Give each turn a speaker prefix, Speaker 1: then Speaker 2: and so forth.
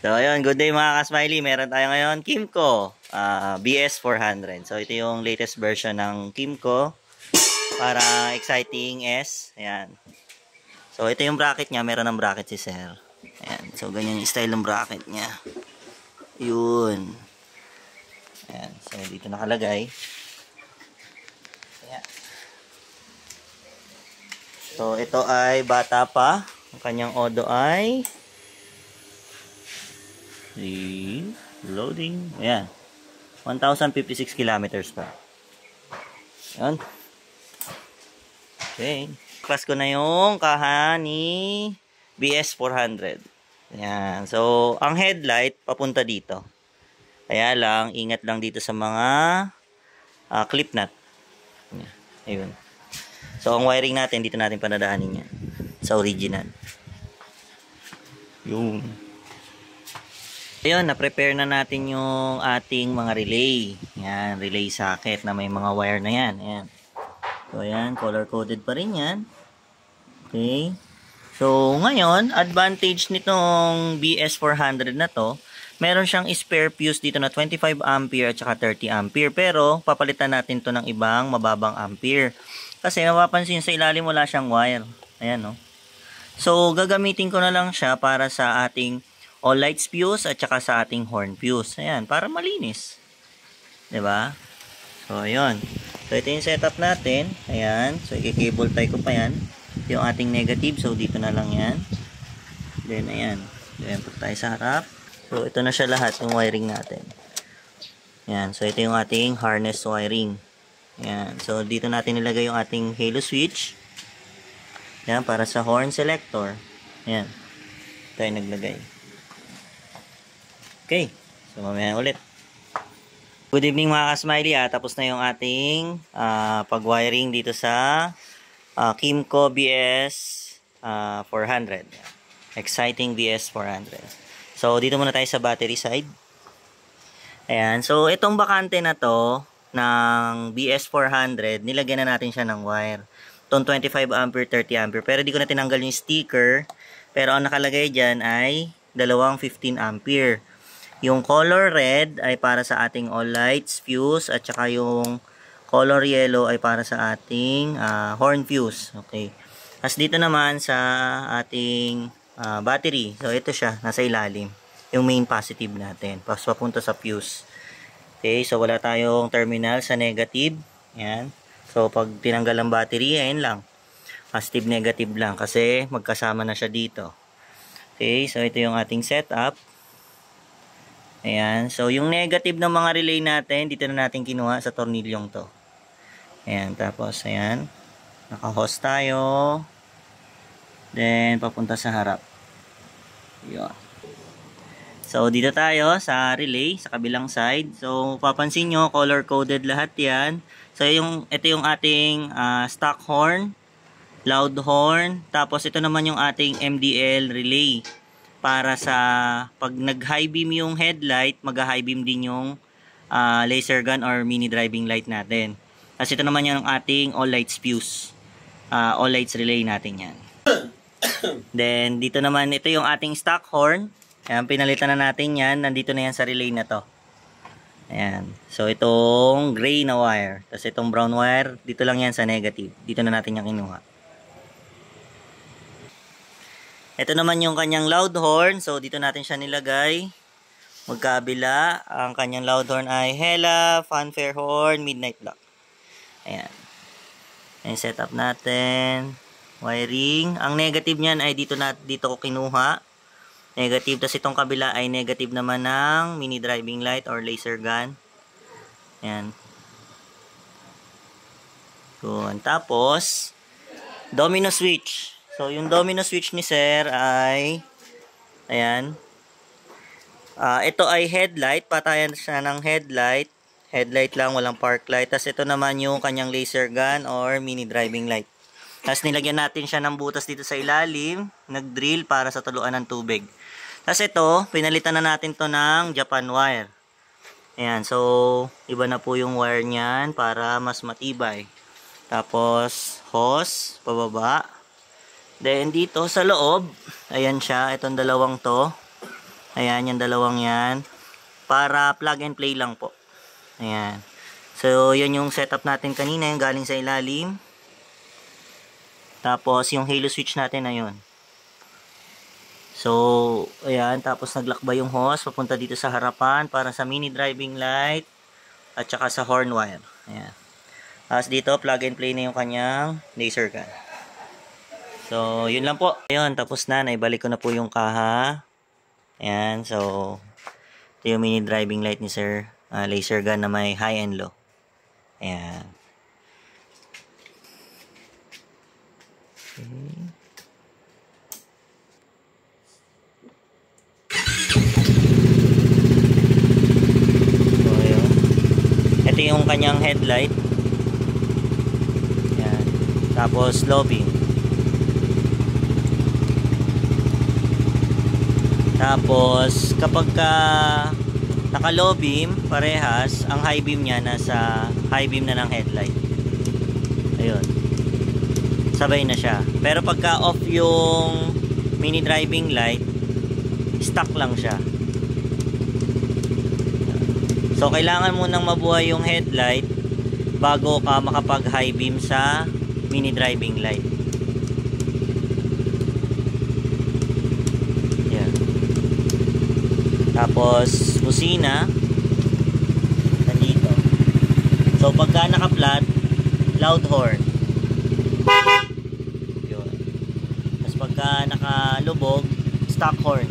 Speaker 1: So, ayun, good day mga ka-smiley. Meron tayo ngayon, Kimco BS400. So, ito yung latest version ng Kimco para exciting S. Ayan. So, ito yung bracket niya. Meron ng bracket si Sir. Ayan. So, ganyan yung style ng bracket niya. Yun. Ayan. So, dito nakalagay. Ayan. So, ito ay bata pa. Ang kanyang odo ay loading. Ayan. 1,056 kilometers pa. Ayan. Okay. Class ko na yung kaha ni BS400. Ayan. So, ang headlight papunta dito. Kaya lang, ingat lang dito sa mga clip nut. Ayun. So, ang wiring natin, dito natin panadaanin yan. Sa original. Yung ayun, na-prepare na natin yung ating mga relay. Yan, relay socket na may mga wire na yan. Ayan. So, ayan, color-coded pa rin yan. Okay. So, ngayon, advantage nitong BS400 na to, meron siyang spare fuse dito na 25 ampere at saka 30 ampere. Pero, papalitan natin to ng ibang mababang ampere. Kasi, mapapansin sa ilalim wala siyang wire. Ayan, no? So, gagamitin ko na lang siya para sa ating all lights fuse at saka sa ating horn fuse. Ayan, para malinis. 'Di ba? So, ayun. So, ito yung setup natin. Ayan. So, i-cable tie ko pa yan. Ito yung ating negative. So, dito na lang yan. Then, ayan. Ayan po tayo sa harap. So, ito na siya lahat, yung wiring natin. Ayan. So, ito yung ating harness wiring. Ayan. So, dito natin nilagay yung ating halo switch. Ayan, para sa horn selector. Ayan. Tayo naglagay. Okay. So, mamaya ulit. Good evening mga ka-smiley. Tapos na yung ating pag-wiring dito sa Kimco BS400. Exciting BS400. So, dito muna tayo sa battery side. Ayan. So, itong bakante na to ng BS400, nilagyan na natin siya ng wire. Itong 25 ampere, 30 ampere. Pero di ko na tinanggal yung sticker. Pero ang nakalagay dyan ay dalawang 15 ampere. Yung color red ay para sa ating all lights fuse at saka yung color yellow ay para sa ating horn fuse. Okay. As dito naman sa ating battery. So ito siya, nasa ilalim. Yung main positive natin. Papunta sa fuse. Okay, so wala tayong terminal sa negative. Ayan. So pag tinanggal ang battery, ayan lang. Positive negative lang kasi magkasama na siya dito. Okay, so ito yung ating setup. Ayan. So, yung negative ng mga relay natin, dito na natin kinuha sa tornilyong to. Ayan. Tapos, ayan. Naka-host tayo. Then, papunta sa harap. Yun. So, dito tayo sa relay, sa kabilang side. So, papansin nyo, color-coded lahat yan. So, ito yung ating stock horn, loud horn. Tapos, ito naman yung ating MDL relay. Para sa pag nag-high beam yung headlight, mag-high beam din yung laser gun or mini driving light natin. Kasi ito naman yung ating all lights fuse. All lights relay natin yan. Then, dito naman, ito yung ating stock horn. Ayan, pinalitan na natin yan. Nandito na yan sa relay na to. Ayan. So, itong gray na wire. Tapos itong brown wire, dito lang yan sa negative. Dito na natin yung kinuha. Ito naman yung kanyang loud horn. So, dito natin siya nilagay. Magkabila. Ang kanyang loud horn ay Hella, Fanfare Horn, Midnight Block. Ayan. Ayan, setup natin. Wiring. Ang negative niyan ay dito ko kinuha. Negative. Tapos itong kabila ay negative naman ng mini driving light or laser gun. Ayan. Good. Tapos, domino switch. So, yung domino switch ni Sir ay, ayan, ito ay headlight, patayan siya ng headlight, headlight lang, walang park light. Tapos ito naman yung kanyang laser gun or mini driving light. Tapos nilagyan natin siya ng butas dito sa ilalim, nag-drill para sa tuluan ng tubig. Tapos ito, pinalitan na natin to ng Japan wire. Ayan, so, iba na po yung wire niyan para mas matibay. Tapos, hose, pababa. Then, dito sa loob, ayan siya, itong dalawang to. Ayan, yung dalawang yan. Para plug and play lang po. Ayan. So, yan yung setup natin kanina, yung galing sa ilalim. Tapos, yung halo switch natin na yun. So, ayan. Tapos, naglakbay yung hose papunta dito sa harapan para sa mini driving light at saka sa horn wire. Ayan. Tapos, dito, plug and play na yung kanyang laser gun. So, yun lang po. Ayun, tapos na. Naibalik ko na po yung kaha. Ayan. So, ito yung mini driving light ni sir. Laser gun na may high and low. Ayan. Okay. So, ayun. Ito yung kanyang headlight. Ayan. Tapos, low beam. Tapos, kapag naka-low beam, parehas, ang high beam niya nasa high beam na ng headlight. Ayun. Sabay na siya. Pero pagka off yung mini driving light, stuck lang siya. So, kailangan munang mabuhay yung headlight bago ka makapag high beam sa mini driving light. Tapos, busina nandito. So, pagka naka-flat, loud horn. Yun. Tapos, pagka naka-lubog, stock horn.